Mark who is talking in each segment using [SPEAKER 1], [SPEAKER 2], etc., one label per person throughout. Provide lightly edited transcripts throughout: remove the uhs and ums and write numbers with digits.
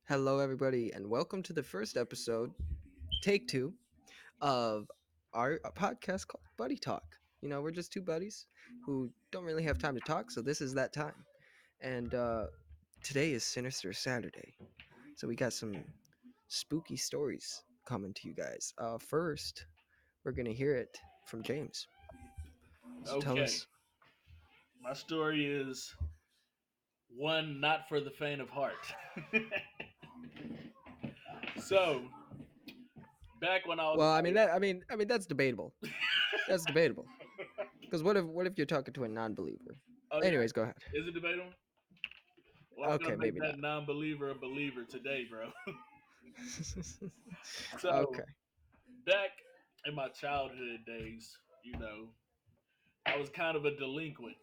[SPEAKER 1] Hello, everybody, and welcome to the first episode, take two, of our podcast called Buddy Talk. We're just two buddies who don't really have time to talk, so this is that time. And today is Sinister Saturday, so we got some spooky stories coming to you guys. First, we're gonna hear it from James. So tell
[SPEAKER 2] Okay,
[SPEAKER 1] us.
[SPEAKER 2] my story is one not for the faint of heart. So, back when I was
[SPEAKER 1] Well, I mean that's debatable. That's debatable. Because what if you're talking to a non-believer?
[SPEAKER 2] oh yeah,
[SPEAKER 1] Anyways, go ahead.
[SPEAKER 2] is it debatable? Well, I'm gonna
[SPEAKER 1] Okay,
[SPEAKER 2] make
[SPEAKER 1] maybe
[SPEAKER 2] that
[SPEAKER 1] not.
[SPEAKER 2] non-believer a believer today, bro. So,
[SPEAKER 1] Okay.
[SPEAKER 2] back in my childhood days, I was kind of a delinquent,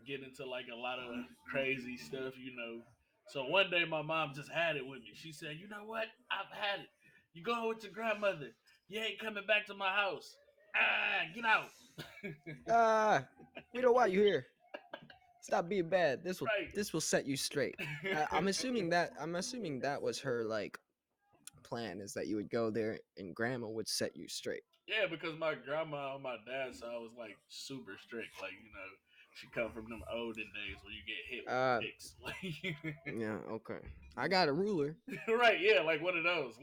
[SPEAKER 2] getting into like a lot of crazy stuff. So one day my mom just had it with me. She said, "You know what? I've had it. You going with your grandmother. You ain't coming back to my house. Get out."
[SPEAKER 1] Ah, we don't want you here. Stop being bad. This will
[SPEAKER 2] Right.
[SPEAKER 1] this will set you straight. I'm assuming that was her like plan is that you would go there and grandma would set you straight.
[SPEAKER 2] Yeah, because my grandma on my dad's side was like super strict. Like, she come from them olden days where you get hit with
[SPEAKER 1] Uh
[SPEAKER 2] sticks. Like,
[SPEAKER 1] yeah, okay. I got a ruler.
[SPEAKER 2] right, yeah, like one of those.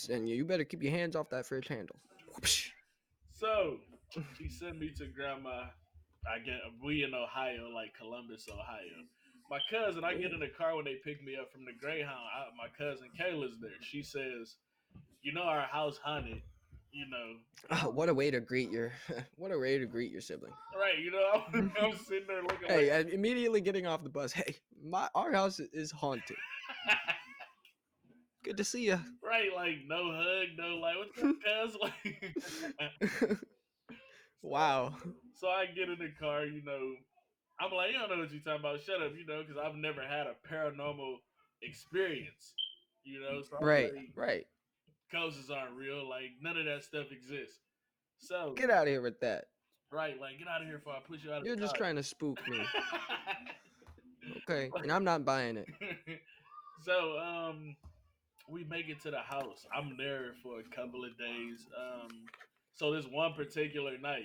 [SPEAKER 1] And you better keep your hands off that fridge handle. Whoopsh.
[SPEAKER 2] So she sent me to grandma. I get we in Ohio, like Columbus, Ohio. My cousin, I get
[SPEAKER 1] Ooh.
[SPEAKER 2] in the car when they pick me up from the Greyhound. My cousin Kayla's there. She says, our house haunted. And
[SPEAKER 1] Oh, what a way to greet your what a way to greet your sibling.
[SPEAKER 2] right, I'm sitting there looking like,
[SPEAKER 1] Hey, immediately getting off the bus. Hey, our house is haunted. Good to see you.
[SPEAKER 2] right, like no hug, no like, what's up, cuz? Like, so,
[SPEAKER 1] Wow.
[SPEAKER 2] so I get in the car. I'm like, you don't know what you're talking about. Shut up, because I've never had a paranormal experience. So I'm
[SPEAKER 1] Right,
[SPEAKER 2] like,
[SPEAKER 1] right.
[SPEAKER 2] ghosts aren't real. Like none of that stuff exists. So
[SPEAKER 1] Get out of here with that.
[SPEAKER 2] right, like get out of here before I push you out of
[SPEAKER 1] You're just trying to spook me.
[SPEAKER 2] the
[SPEAKER 1] Okay. And
[SPEAKER 2] car.
[SPEAKER 1] I'm not buying it.
[SPEAKER 2] So we make it to the house. I'm there for a couple of days. So this one particular night,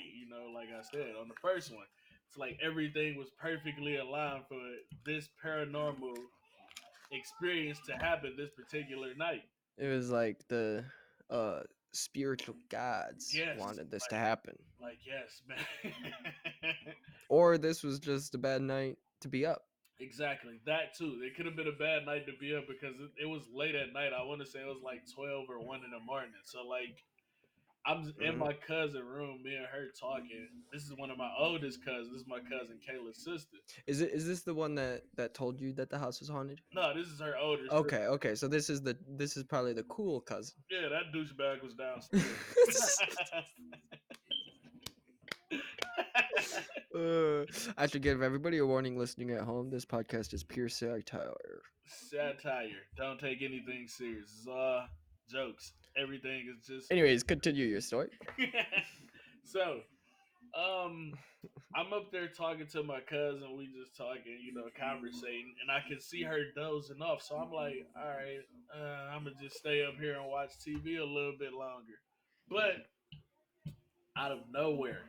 [SPEAKER 2] like I said on the first one, it's like everything was perfectly aligned for this paranormal experience to happen this particular night.
[SPEAKER 1] It was like the spiritual gods
[SPEAKER 2] Yes,
[SPEAKER 1] wanted this to happen.
[SPEAKER 2] like yes, man.
[SPEAKER 1] Or this was just a bad night to be up.
[SPEAKER 2] Exactly that too. It could have been a bad night to be up because it was late at night. I want to say it was like 12 or 1 in the morning. So like I'm in
[SPEAKER 1] Mhm.
[SPEAKER 2] my cousin room, me and her talking. This is one of my oldest cousins. This is my cousin Kayla's sister.
[SPEAKER 1] Is this the one that told you that the house was haunted?
[SPEAKER 2] No, this is her older sister.
[SPEAKER 1] Okay, okay. So this is probably the cool cousin.
[SPEAKER 2] Yeah, that douchebag was downstairs.
[SPEAKER 1] I should give everybody a warning listening at home. This podcast is pure satire.
[SPEAKER 2] Satire. Don't take anything serious. It's all jokes. Everything is just.
[SPEAKER 1] Anyways, continue your story.
[SPEAKER 2] So, um, I'm up there talking to my cousin. We just talking, conversating, and I can see her dozing off. So I'm like, all right, I'm gonna just stay up here and watch TV a little bit longer. But out of nowhere,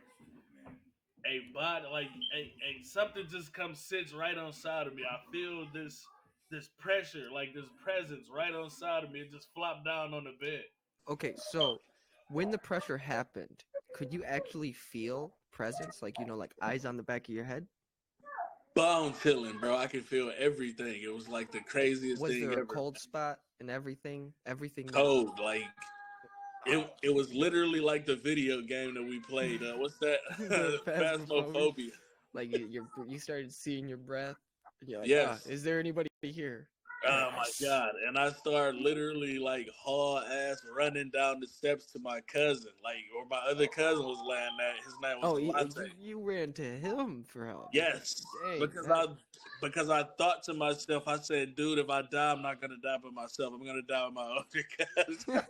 [SPEAKER 2] a body, like a something just comes sits right on side of me. I feel this pressure, like this presence right on side of me. It just flopped down on the bed.
[SPEAKER 1] Okay, so when the pressure happened, could you actually feel presence? Like, like eyes on the back of your head?
[SPEAKER 2] Bone chilling, bro. I could feel everything. It was like the craziest
[SPEAKER 1] Was
[SPEAKER 2] thing
[SPEAKER 1] there a
[SPEAKER 2] ever.
[SPEAKER 1] cold spot and everything? Everything that.
[SPEAKER 2] Cold, like it was literally like the video game that we played. What's that?
[SPEAKER 1] The phasmophobia.
[SPEAKER 2] Phasmophobia.
[SPEAKER 1] Like you started seeing your breath. And you're like,
[SPEAKER 2] Yes.
[SPEAKER 1] is there anybody here?
[SPEAKER 2] Oh my
[SPEAKER 1] Yes.
[SPEAKER 2] god! And I started literally like haul ass running down the steps to my cousin, like or my other cousin was laying there. His name was
[SPEAKER 1] Oh, you
[SPEAKER 2] Alante.
[SPEAKER 1] you ran to him for help.
[SPEAKER 2] Yes,
[SPEAKER 1] Dang,
[SPEAKER 2] because
[SPEAKER 1] that.
[SPEAKER 2] I thought to myself, I said, dude, if I die, I'm not gonna die by myself. I'm gonna die with my older cousin.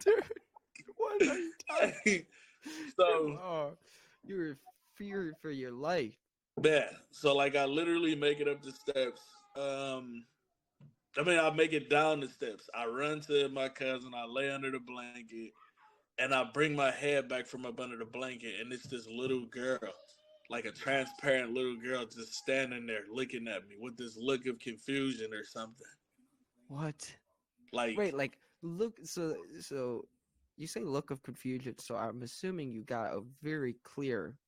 [SPEAKER 1] Dude, what are you talking?
[SPEAKER 2] So
[SPEAKER 1] Oh, you were feared for your life.
[SPEAKER 2] yeah, so like I literally make it up the steps. I mean, I make it down the steps. I run to my cousin. I lay under the blanket, and I bring my head back from up under the blanket, and it's this little girl, like a transparent little girl, just standing there looking at me with this look of confusion or something.
[SPEAKER 1] What? Wait,
[SPEAKER 2] Like,
[SPEAKER 1] like look. So you say look of confusion. So I'm assuming you got a very clear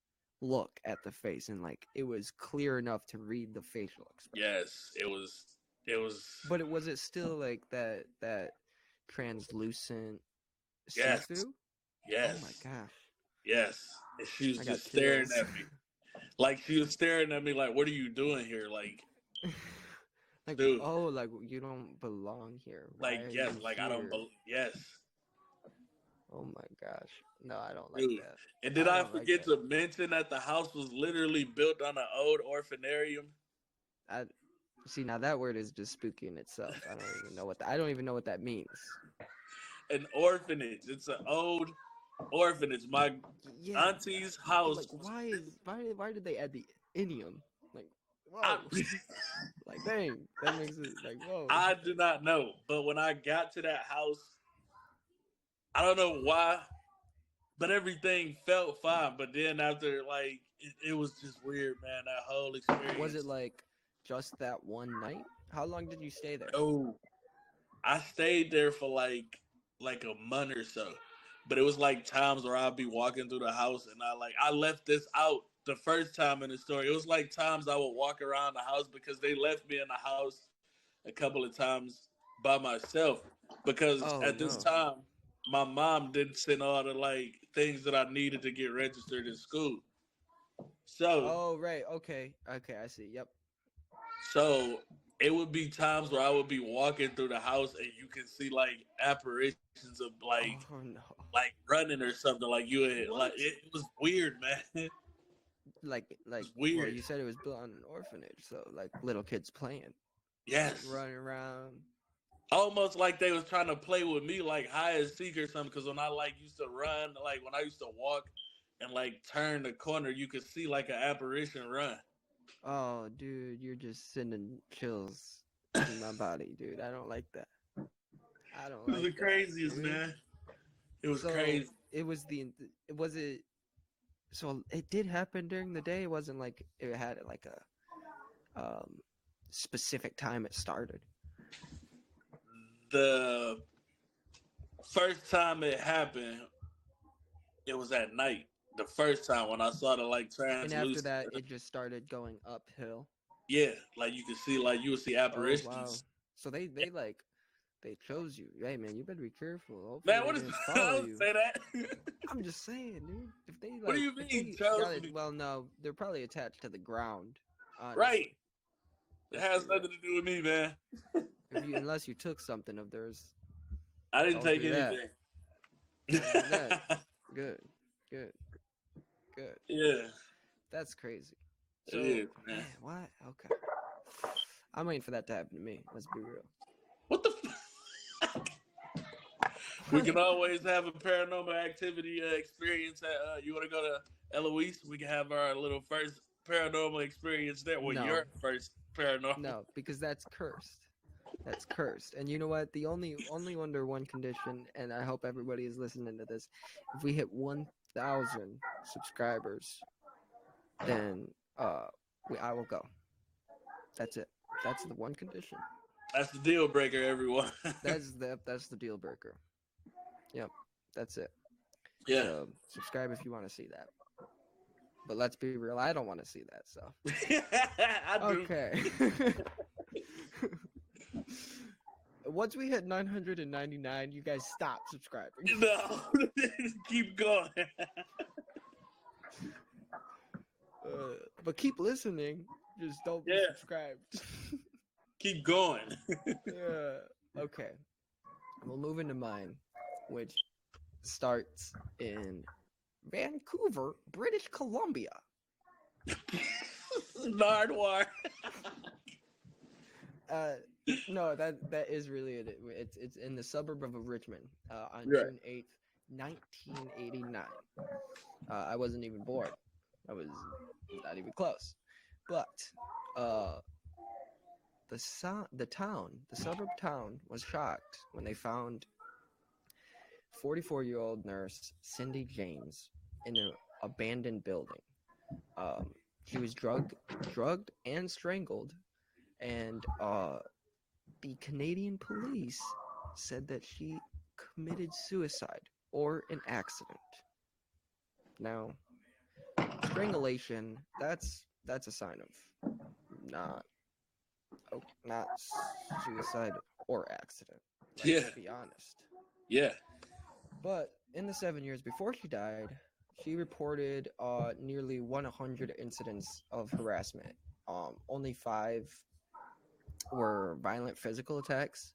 [SPEAKER 1] look at the face, and like it was clear enough to read the facial expression.
[SPEAKER 2] yes, it was,
[SPEAKER 1] But was it still like that translucent see
[SPEAKER 2] yes,
[SPEAKER 1] through? Oh my
[SPEAKER 2] yes,
[SPEAKER 1] gosh,
[SPEAKER 2] yes. And she was
[SPEAKER 1] I got
[SPEAKER 2] just staring
[SPEAKER 1] chills.
[SPEAKER 2] at me. Like, she was staring at me like, what are you doing here?
[SPEAKER 1] Like,
[SPEAKER 2] Dude,
[SPEAKER 1] oh, like you don't belong here. Why
[SPEAKER 2] like,
[SPEAKER 1] are
[SPEAKER 2] yes,
[SPEAKER 1] you
[SPEAKER 2] like, I don't
[SPEAKER 1] here?
[SPEAKER 2] believe, yes,
[SPEAKER 1] Oh my gosh. No, I don't like
[SPEAKER 2] dude.
[SPEAKER 1] that.
[SPEAKER 2] And did
[SPEAKER 1] I
[SPEAKER 2] I
[SPEAKER 1] don't like
[SPEAKER 2] forget
[SPEAKER 1] that.
[SPEAKER 2] to mention that the house was literally built on an old orphanarium?
[SPEAKER 1] I see now that word is just spooky in itself. I don't even know what that means.
[SPEAKER 2] An orphanage. It's an old orphanage. My
[SPEAKER 1] Yeah,
[SPEAKER 2] auntie's
[SPEAKER 1] but
[SPEAKER 2] house
[SPEAKER 1] like,
[SPEAKER 2] was.
[SPEAKER 1] why did they add the idiom? Like,
[SPEAKER 2] I,
[SPEAKER 1] whoa, like dang, that makes it like whoa.
[SPEAKER 2] I do not know, but when I got to that house, I don't know why, but everything felt fine. But then after, like, it was just weird, man. That whole
[SPEAKER 1] Was it
[SPEAKER 2] experience.
[SPEAKER 1] like just that one night? How long did you stay there?
[SPEAKER 2] Oh, I stayed there for like a month or so. But it was like times where I'd be walking through the house and I left this out the first time in the story. It was like times I would walk around the house because they left me in the house a couple of times by myself because
[SPEAKER 1] Oh
[SPEAKER 2] at this
[SPEAKER 1] no.
[SPEAKER 2] time my mom didn't send all the like things that I needed to get registered in school. So
[SPEAKER 1] Oh right. Okay. Okay. I see. Yep.
[SPEAKER 2] So it would be times where I would be walking through the house and you can see like apparitions of
[SPEAKER 1] Oh no.
[SPEAKER 2] like running or something like you had, like
[SPEAKER 1] What?
[SPEAKER 2] it was weird, man. It
[SPEAKER 1] Like
[SPEAKER 2] was
[SPEAKER 1] well,
[SPEAKER 2] weird.
[SPEAKER 1] you said it was built on an orphanage, so like little kids playing, like
[SPEAKER 2] Yes.
[SPEAKER 1] running around.
[SPEAKER 2] Almost like they was trying to play with me like hide and seek or something because when I like used to run, like when I used to walk and like turn the corner, you could see like an apparition run.
[SPEAKER 1] Oh, dude, you're just sending chills through my body, dude. I don't like that. I don't
[SPEAKER 2] It was
[SPEAKER 1] like
[SPEAKER 2] the
[SPEAKER 1] that,
[SPEAKER 2] craziest,
[SPEAKER 1] dude.
[SPEAKER 2] man. It was
[SPEAKER 1] So
[SPEAKER 2] crazy.
[SPEAKER 1] it was was it so it did happen during the day. It wasn't like it had like a specific time it started.
[SPEAKER 2] The first time it happened, it was at night. The first time when I saw the like
[SPEAKER 1] And after
[SPEAKER 2] translucent,
[SPEAKER 1] that, it just started going uphill.
[SPEAKER 2] yeah, like you could see, like you would see
[SPEAKER 1] Oh wow.
[SPEAKER 2] apparitions.
[SPEAKER 1] So they like they chose you. Hey man, you better be careful. Hopefully
[SPEAKER 2] Man,
[SPEAKER 1] they
[SPEAKER 2] what is?
[SPEAKER 1] didn't
[SPEAKER 2] I
[SPEAKER 1] follow
[SPEAKER 2] don't
[SPEAKER 1] you.
[SPEAKER 2] say that.
[SPEAKER 1] I'm just saying, dude.
[SPEAKER 2] What do you
[SPEAKER 1] If
[SPEAKER 2] mean
[SPEAKER 1] they got
[SPEAKER 2] chose
[SPEAKER 1] it,
[SPEAKER 2] me?
[SPEAKER 1] well, no, they're probably attached to the ground.
[SPEAKER 2] Right.
[SPEAKER 1] Honestly,
[SPEAKER 2] It
[SPEAKER 1] let's be
[SPEAKER 2] has
[SPEAKER 1] real.
[SPEAKER 2] nothing to do with me, man.
[SPEAKER 1] If you unless you took something of theirs,
[SPEAKER 2] I didn't
[SPEAKER 1] don't
[SPEAKER 2] take
[SPEAKER 1] do that.
[SPEAKER 2] anything.
[SPEAKER 1] Don't do that. Good, good, good.
[SPEAKER 2] Yeah,
[SPEAKER 1] That's crazy.
[SPEAKER 2] it
[SPEAKER 1] So,
[SPEAKER 2] is, man.
[SPEAKER 1] man, what? Okay. I'm waiting for that to happen to me. Let's be real.
[SPEAKER 2] What the? We can always have a paranormal activity experience. You want to go to Eloise? We can have our little first paranormal experience there. Well,
[SPEAKER 1] No,
[SPEAKER 2] your first paranormal.
[SPEAKER 1] no, because that's cursed. That's cursed. And you know what? The only under one condition, and I hope everybody is listening to this. If we hit 1,000 subscribers, then I will go. That's it. That's the one condition.
[SPEAKER 2] That's the deal breaker, everyone.
[SPEAKER 1] That's the deal breaker. Yep. That's it.
[SPEAKER 2] Yeah.
[SPEAKER 1] So subscribe if you want to see that. But let's be real, I don't want to see that. So
[SPEAKER 2] I do.
[SPEAKER 1] okay. Once we hit 999, you guys stop subscribing.
[SPEAKER 2] No, keep going.
[SPEAKER 1] But keep listening. Just don't be
[SPEAKER 2] Yeah,
[SPEAKER 1] subscribed.
[SPEAKER 2] keep going.
[SPEAKER 1] Okay. We'll move into mine, which starts in Vancouver, British Columbia.
[SPEAKER 2] Nardwar.
[SPEAKER 1] Uh, no, that is really it. It's in the suburb of Richmond on
[SPEAKER 2] Right.
[SPEAKER 1] June 8th, 1989. I wasn't even born. I was not even close. But uh, the suburb town was shocked when they found 44-year-old nurse Cindy James in an abandoned building. Um, she was drugged and strangled, and the Canadian police said that she committed suicide or an accident. Now, strangulation, that's a sign of not not suicide or accident.
[SPEAKER 3] Yeah.
[SPEAKER 1] Let's be honest.
[SPEAKER 3] Yeah.
[SPEAKER 1] But in the 7 years before she died, she reported nearly 100 incidents of harassment. Only five were violent physical attacks,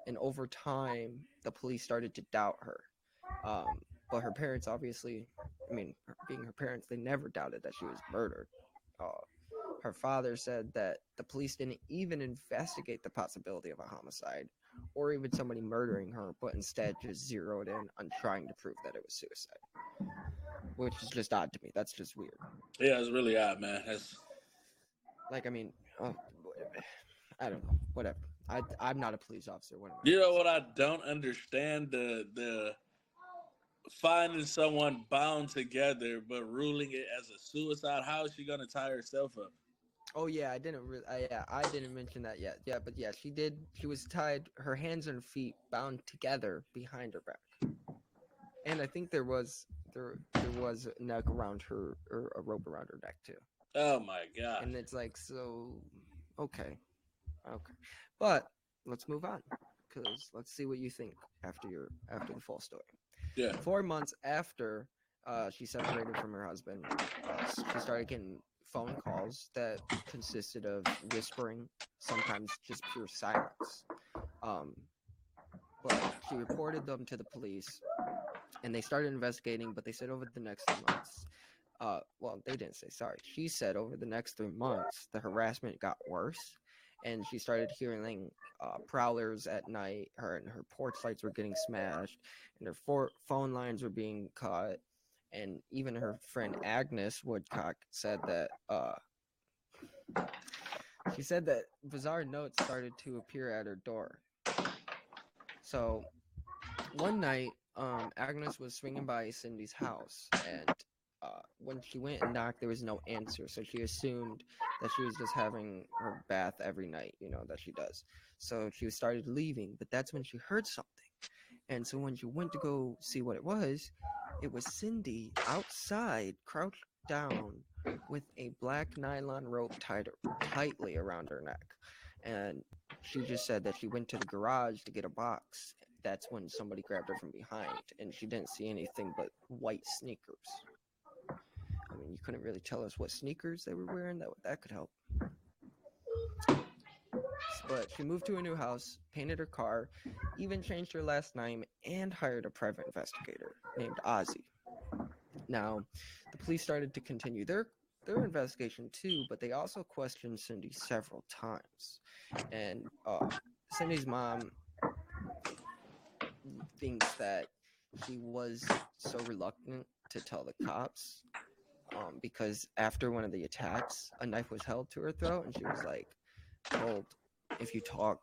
[SPEAKER 1] and over time, the police started to doubt her. But her parents, obviously, being her parents, they never doubted that she was murdered. Uh, Her father said that the police didn't even investigate the possibility of a homicide or even somebody murdering her, but instead just zeroed in on trying to prove that it was suicide, which is just odd to me. That's just weird.
[SPEAKER 3] Yeah, it's really odd, man. That's
[SPEAKER 1] Like, oh, I don't know. Whatever. I'm not a police officer. What am I
[SPEAKER 3] you
[SPEAKER 1] gonna
[SPEAKER 3] know
[SPEAKER 1] say?
[SPEAKER 3] what I don't understand the finding someone bound together but ruling it as a suicide. How is she gonna tie herself up?
[SPEAKER 1] Oh yeah, I didn't really. I didn't mention that yet. Yeah, but yeah, she did. She was tied, her hands and feet bound together behind her back, and I think there was a neck around her, or a rope around her neck too.
[SPEAKER 3] Oh my god.
[SPEAKER 1] And it's like, so okay, okay, but let's move on, because let's see what you think after the full story.
[SPEAKER 3] Yeah.
[SPEAKER 1] 4 months after she separated from her husband, she started getting phone calls that consisted of whispering, sometimes just pure silence. Um, but she reported them to the police, and they started investigating. But they said over the next 3 months, well, they didn't say, sorry. She said over the next 3 months, the harassment got worse, and she started hearing prowlers at night. Her porch lights were getting smashed, and her phone lines were being cut. And even her friend Agnes Woodcock said that she said that bizarre notes started to appear at her door. So one night, Agnes was swinging by Cindy's house, and when she went and knocked, there was no answer. So she assumed that she was just having her bath every night, that she does. So she started leaving, but that's when she heard something. And so when she went to go see what it was Cindy outside, crouched down with a black nylon rope tied tightly around her neck. And she just said that she went to the garage to get a box. That's when somebody grabbed her from behind, and she didn't see anything but white sneakers. You couldn't really tell us what sneakers they were wearing. That could help. But she moved to a new house, painted her car, even changed her last name, and hired a private investigator named Ozzy. Now, the police started to continue their investigation too, but they also questioned Cindy several times. And Cindy's mom thinks that she was so reluctant to tell the cops because after one of the attacks, a knife was held to her throat, and she was like told, if you talk,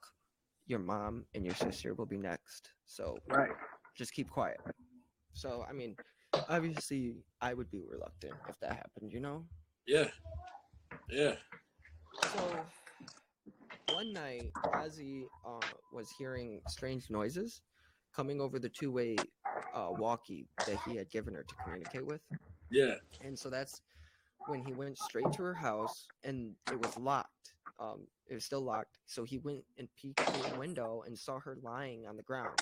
[SPEAKER 1] your mom and your sister will be next. So
[SPEAKER 3] Right.
[SPEAKER 1] just keep quiet. So, obviously, I would be reluctant if that happened.
[SPEAKER 3] Yeah. Yeah.
[SPEAKER 1] So, one night, Ozzy was hearing strange noises coming over the two-way walkie that he had given her to communicate with.
[SPEAKER 3] Yeah.
[SPEAKER 1] And so that's when he went straight to her house, and it was locked. It was still locked. So he went and peeked through the window and saw her lying on the ground.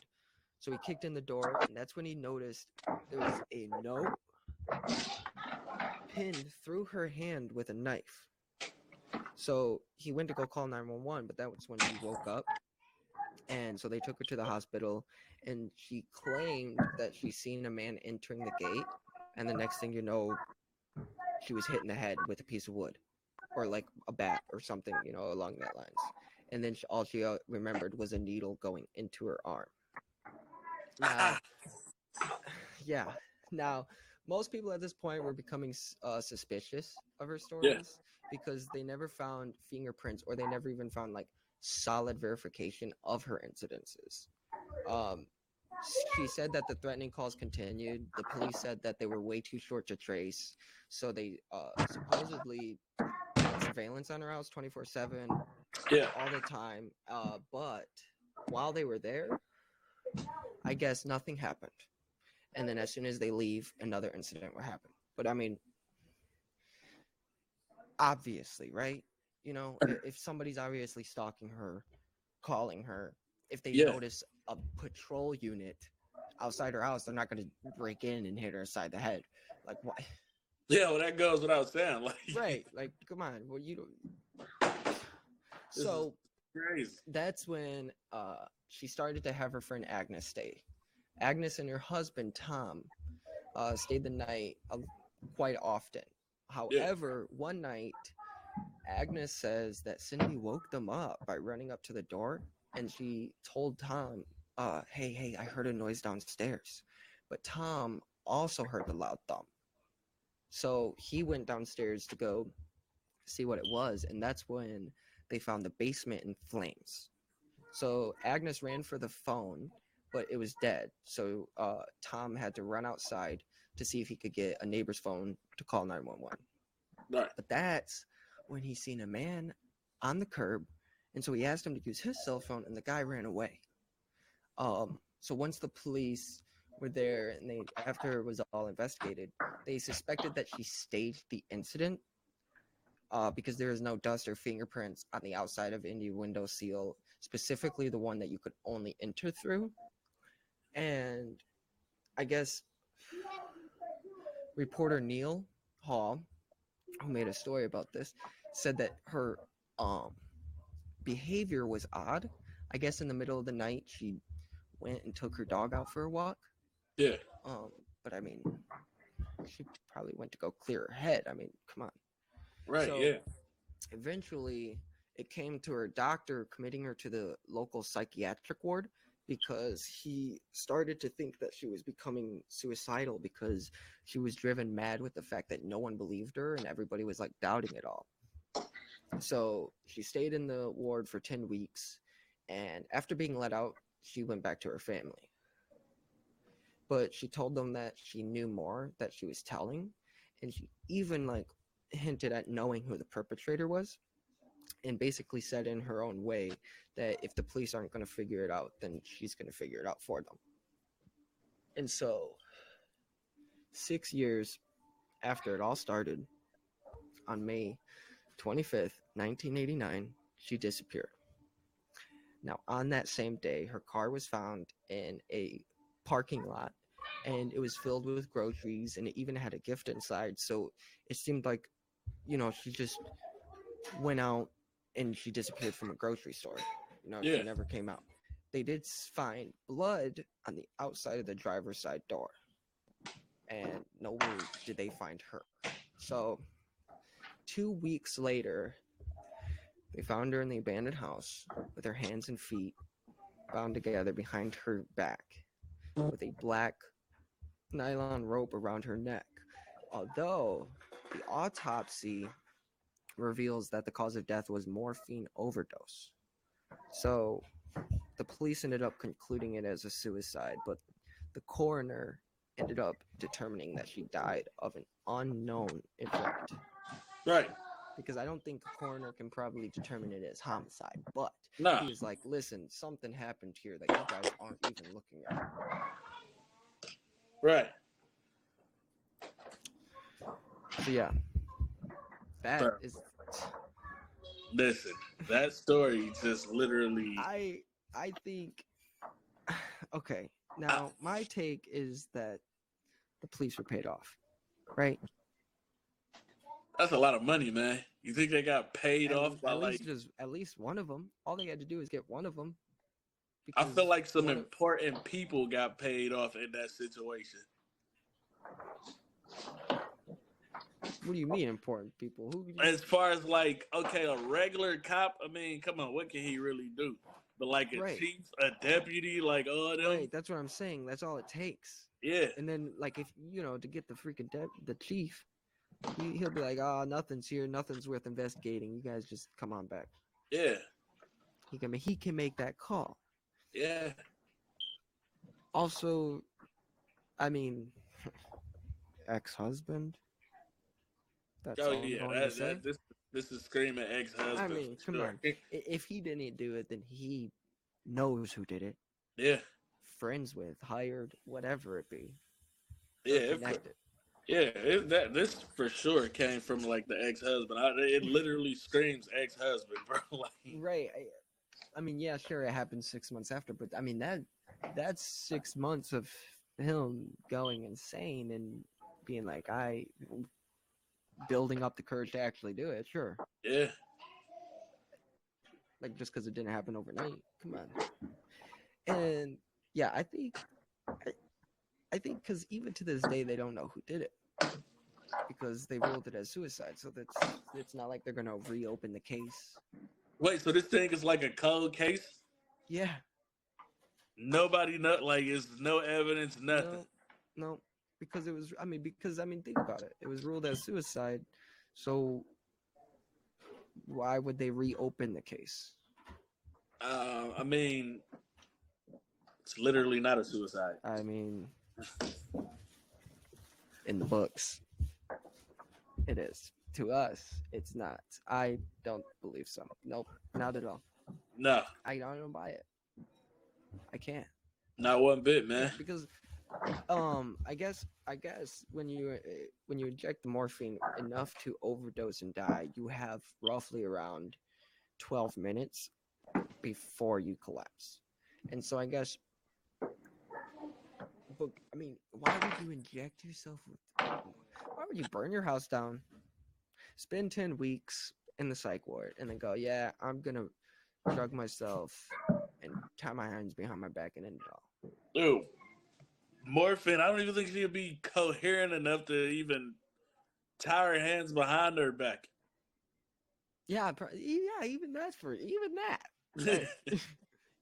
[SPEAKER 1] So he kicked in the door, and that's when he noticed there was a note pinned through her hand with a knife. So he went to go call 911, but that was when she woke up. And so they took her to the hospital, and she claimed that she seen a man entering the gate, and the next thing you know, she was hit in the head with a piece of wood, or like a bat or something, along that lines. And then all she remembered was a needle going into her arm. Now, yeah. Now, most people at this point were becoming suspicious of her
[SPEAKER 3] Yeah.
[SPEAKER 1] stories because they never found fingerprints, or they never even found like solid verification of her incidences. Um, she said that the threatening calls continued. The police said that they were way too short to trace, so they supposedly had surveillance on her house 24/7
[SPEAKER 3] Yeah.
[SPEAKER 1] all the time. But while they were there, I guess nothing happened. And then as soon as they leave, another incident will happen. But I mean, obviously, right? You know, if somebody's obviously stalking her, calling her, if they
[SPEAKER 3] Yeah.
[SPEAKER 1] notice a patrol unit outside her house, they're not going to break in and hit her side the head. Like, why?
[SPEAKER 3] Yeah, well, that goes without saying. Like,
[SPEAKER 1] Right. Like, come on. Well, you don't.
[SPEAKER 3] this is
[SPEAKER 1] So
[SPEAKER 3] crazy.
[SPEAKER 1] that's when she started to have her friend Agnes stay. Agnes and her husband, Tom, stayed the night quite often.
[SPEAKER 3] Yeah.
[SPEAKER 1] However, one night, Agnes says that Cindy woke them up by running up to the door, and she told Tom, hey, I heard a noise downstairs. But Tom also heard the loud thump. So he went downstairs to go see what it was, and that's when they found the basement in flames. So Agnes ran for the phone, but it was dead. So Tom had to run outside to see if he could get a neighbor's phone to call 911.
[SPEAKER 3] Right.
[SPEAKER 1] But that's when he seen a man on the curb, and so he asked him to use his cell phone, and the guy ran away. So once the police were there, and they after it was all investigated, they suspected that she staged the incident because there is no dust or fingerprints on the outside of any window seal, specifically the one that you could only enter through. And I guess reporter Neil Hall, who made a story about this, said that her um, behavior was odd. I guess in the middle of the night, she went and took her dog out for a walk.
[SPEAKER 3] Yeah.
[SPEAKER 1] Um, but I mean, she probably went to go clear her head. I mean, come on.
[SPEAKER 3] Right.
[SPEAKER 1] So
[SPEAKER 3] Yeah.
[SPEAKER 1] eventually, it came to her doctor committing her to the local psychiatric ward because he started to think that she was becoming suicidal because she was driven mad with the fact that no one believed her and everybody was like doubting it all. So she stayed in the ward for 10 weeks, and after being let out, she went back to her family. But she told them that she knew more that she was telling, and she even like hinted at knowing who the perpetrator was, and basically said in her own way that if the police aren't going to figure it out, then she's going to figure it out for them. And so 6 years after it all started, on May 25th, 1989, she disappeared. Now, on that same day, her car was found in a parking lot, and it was filled with groceries, and it even had a gift inside. So it seemed like, she just went out and she disappeared from a grocery store. She
[SPEAKER 3] Yeah.
[SPEAKER 1] never came out. They did find blood on the outside of the driver's side door, and nowhere did they find her. So 2 weeks later, they found her in the abandoned house with her hands and feet bound together behind her back with a black nylon rope around her neck. Although the autopsy reveals that the cause of death was morphine overdose. So the police ended up concluding it as a suicide, but the coroner ended up determining that she died of an unknown event.
[SPEAKER 3] Right.
[SPEAKER 1] Because I don't think a coroner can probably determine it as homicide, but
[SPEAKER 3] Nah.
[SPEAKER 1] he was like, listen, something happened here that you guys aren't even looking at.
[SPEAKER 3] Right.
[SPEAKER 1] So yeah, that
[SPEAKER 3] Bro,
[SPEAKER 1] is
[SPEAKER 3] listen, that story just literally.
[SPEAKER 1] I think okay.
[SPEAKER 3] I,
[SPEAKER 1] Now my take is that the police were paid off, right?
[SPEAKER 3] that's a lot of money, man. You think they got paid
[SPEAKER 1] At,
[SPEAKER 3] off by
[SPEAKER 1] at
[SPEAKER 3] like?
[SPEAKER 1] least just at least one of them. All they had to do is get one of them
[SPEAKER 3] I feel
[SPEAKER 1] because
[SPEAKER 3] like some
[SPEAKER 1] one of
[SPEAKER 3] important people got paid off in that situation.
[SPEAKER 1] what do you mean important people? Who
[SPEAKER 3] As far as like, okay, a regular cop, I mean, come on, what can he really do? But like a
[SPEAKER 1] right.
[SPEAKER 3] chief, a deputy, like all of them,
[SPEAKER 1] Right, that's what I'm saying. That's all it takes.
[SPEAKER 3] yeah,
[SPEAKER 1] And then like if to get the freaking the chief, he'll be like, "Oh, nothing's here. Nothing's worth investigating. You guys just come on back."
[SPEAKER 3] yeah.
[SPEAKER 1] he can make that call.
[SPEAKER 3] Yeah.
[SPEAKER 1] Also, I mean, ex-husband. That's
[SPEAKER 3] Oh
[SPEAKER 1] all I'm
[SPEAKER 3] yeah.
[SPEAKER 1] going to
[SPEAKER 3] That
[SPEAKER 1] say.
[SPEAKER 3] this is screaming ex
[SPEAKER 1] I
[SPEAKER 3] husband
[SPEAKER 1] mean,
[SPEAKER 3] for
[SPEAKER 1] come
[SPEAKER 3] sure.
[SPEAKER 1] on. If he didn't do it, then he knows who did it.
[SPEAKER 3] Yeah.
[SPEAKER 1] Friends with, hired, whatever it be.
[SPEAKER 3] Yeah.
[SPEAKER 1] They're connected.
[SPEAKER 3] That this for sure came from like the ex husband. It literally screams ex husband, bro. Like,
[SPEAKER 1] Right. I mean, yeah, sure, it happened 6 months after, but I mean that's 6 months of him going insane and being like, I building up the courage to actually do it. Sure,
[SPEAKER 3] yeah,
[SPEAKER 1] like just because it didn't happen overnight. Come on. And yeah, I, I think because even to this day they don't know who did it because they ruled it as suicide. So it's not like they're gonna reopen the case.
[SPEAKER 3] wait. So this thing is like a cold case.
[SPEAKER 1] Yeah,
[SPEAKER 3] Nobody know. Like, it's no evidence. Nothing.
[SPEAKER 1] no, no, because it was. I mean, think about it. It was ruled as suicide. So why would they reopen the case?
[SPEAKER 3] I mean, it's literally not a suicide.
[SPEAKER 1] I mean, in the books, it is. To us, it's not. I don't believe so. Nope, not at all.
[SPEAKER 3] No,
[SPEAKER 1] I don't buy it. I can't.
[SPEAKER 3] not one bit,
[SPEAKER 1] I
[SPEAKER 3] man.
[SPEAKER 1] can't because I guess when you inject the morphine enough to overdose and die, you have roughly around 12 minutes before you collapse. And so I guess, but I mean, why would you inject yourself with? Why would you burn your house down, spend 10 weeks in the psych ward, and then go, yeah, I'm gonna drug myself and tie my hands behind my back and end it all?
[SPEAKER 3] Dude, morphine. I don't even think she'd be coherent enough to even tie her hands behind her back.
[SPEAKER 1] Yeah, yeah, even that.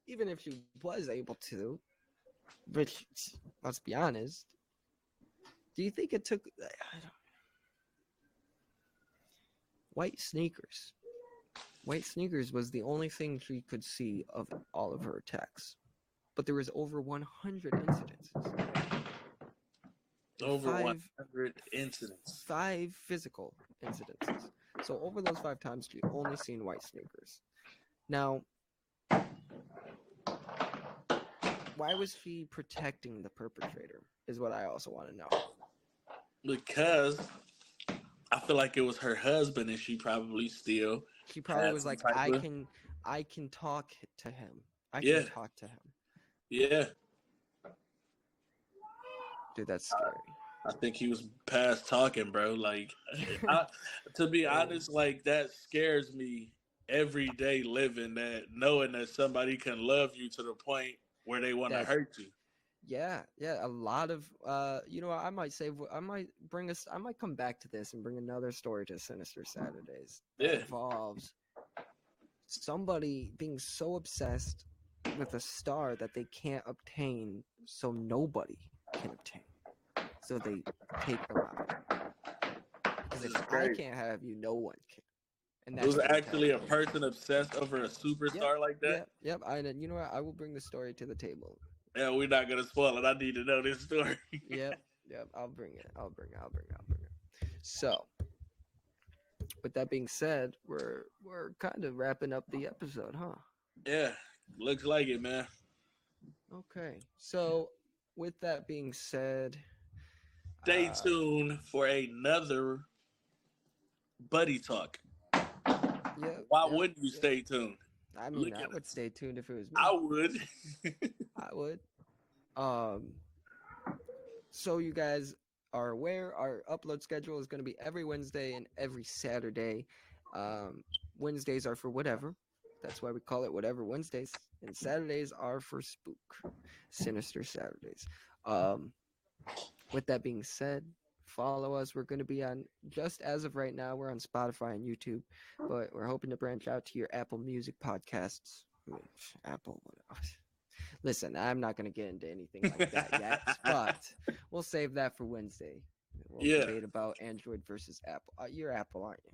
[SPEAKER 1] Even if she was able to, which let's be honest, do you think it took white sneakers? White sneakers was the only thing she could see of all of her attacks, but there was over 100 incidences and
[SPEAKER 3] Over
[SPEAKER 1] five
[SPEAKER 3] 100 incidents.
[SPEAKER 1] five physical incidences. So over those 5 times, she only seen white sneakers. Now, why was she protecting the perpetrator? Is what I also want to know.
[SPEAKER 3] Because I feel like it was her husband, and she probably still
[SPEAKER 1] She probably
[SPEAKER 3] had
[SPEAKER 1] was
[SPEAKER 3] some
[SPEAKER 1] like,
[SPEAKER 3] type of
[SPEAKER 1] I can talk to him. I can
[SPEAKER 3] yeah,
[SPEAKER 1] talk to him.
[SPEAKER 3] yeah.
[SPEAKER 1] Dude, that's
[SPEAKER 3] I,
[SPEAKER 1] scary.
[SPEAKER 3] I think he was past talking, bro. Like, I, to be
[SPEAKER 1] Hey,
[SPEAKER 3] honest, like that scares me every day living. That knowing that somebody can love you to the point where they want to
[SPEAKER 1] that
[SPEAKER 3] hurt you.
[SPEAKER 1] yeah, a lot of I might say I might come back to this and bring another story to Sinister Saturdays that
[SPEAKER 3] Yeah,
[SPEAKER 1] involves somebody being so obsessed with a star that they can't obtain, so nobody can obtain. So they take them out. Because
[SPEAKER 3] this
[SPEAKER 1] if
[SPEAKER 3] is
[SPEAKER 1] I
[SPEAKER 3] crazy.
[SPEAKER 1] can't have you, no one can. And
[SPEAKER 3] It was
[SPEAKER 1] that's the
[SPEAKER 3] actually a
[SPEAKER 1] mentality.
[SPEAKER 3] person obsessed over a
[SPEAKER 1] Yep,
[SPEAKER 3] superstar like that.
[SPEAKER 1] yep. You know what? I will bring the story to the table.
[SPEAKER 3] Yeah, we're not gonna spoil it. I need to know this story.
[SPEAKER 1] Yep, yep. I'll bring it. I'll bring it. So, with that being said, we're kind of wrapping up the episode, huh?
[SPEAKER 3] Yeah, looks like it, man.
[SPEAKER 1] Okay. So, with that being said,
[SPEAKER 3] Stay
[SPEAKER 1] uh,
[SPEAKER 3] tuned for another buddy talk.
[SPEAKER 1] yep,
[SPEAKER 3] Why
[SPEAKER 1] yep,
[SPEAKER 3] wouldn't you
[SPEAKER 1] yep.
[SPEAKER 3] stay tuned?
[SPEAKER 1] I mean,
[SPEAKER 3] Look
[SPEAKER 1] I
[SPEAKER 3] at
[SPEAKER 1] would
[SPEAKER 3] us.
[SPEAKER 1] stay tuned if it was me.
[SPEAKER 3] I would.
[SPEAKER 1] I would. Um, so you guys are aware, our upload schedule is going to be every Wednesday and every Saturday. Um, Wednesdays are for whatever. That's why we call it whatever Wednesdays. And Saturdays are for spook, Sinister Saturdays. Um, with that being said, follow us. We're going to be on, just as of right now, we're on Spotify and YouTube, but we're hoping to branch out to your Apple Music podcasts. I mean, Apple, what? Listen, I'm not going to get into anything like that yet, but we'll save that for Wednesday. We'll
[SPEAKER 3] Yeah.
[SPEAKER 1] debate about Android versus Apple. You're Apple, aren't you?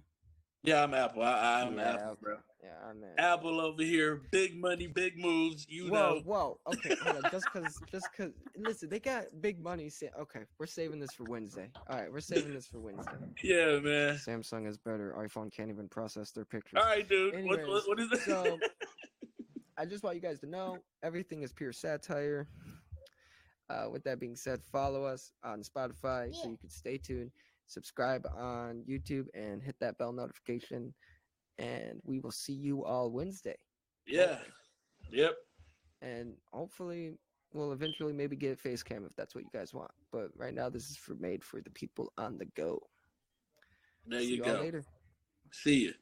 [SPEAKER 3] Yeah, I'm Apple. I'm
[SPEAKER 1] Yeah,
[SPEAKER 3] Apple,
[SPEAKER 1] okay.
[SPEAKER 3] bro.
[SPEAKER 1] Yeah, I'm Android.
[SPEAKER 3] Apple over here, big money, big moves. You
[SPEAKER 1] Whoa,
[SPEAKER 3] know.
[SPEAKER 1] whoa. Okay, hold on. Just cause. Listen, they got big money. Okay, we're saving this for Wednesday. All right, we're saving this for Wednesday.
[SPEAKER 3] Yeah, man.
[SPEAKER 1] Samsung is better. iPhone can't even process their
[SPEAKER 3] All
[SPEAKER 1] pictures.
[SPEAKER 3] right, dude.
[SPEAKER 1] Anyways,
[SPEAKER 3] What is it?
[SPEAKER 1] so I just want you guys to know everything is pure satire. With that being said, follow us on Spotify so you can stay tuned. Subscribe on YouTube and hit that bell notification. And we will see you all Wednesday, won't
[SPEAKER 3] Yeah.
[SPEAKER 1] we?
[SPEAKER 3] Yep.
[SPEAKER 1] And hopefully, we'll eventually maybe get face cam if that's what you guys want. But right now, this is made for the people on the go.
[SPEAKER 3] There
[SPEAKER 1] See
[SPEAKER 3] you
[SPEAKER 1] you all
[SPEAKER 3] go.
[SPEAKER 1] later.
[SPEAKER 3] See you.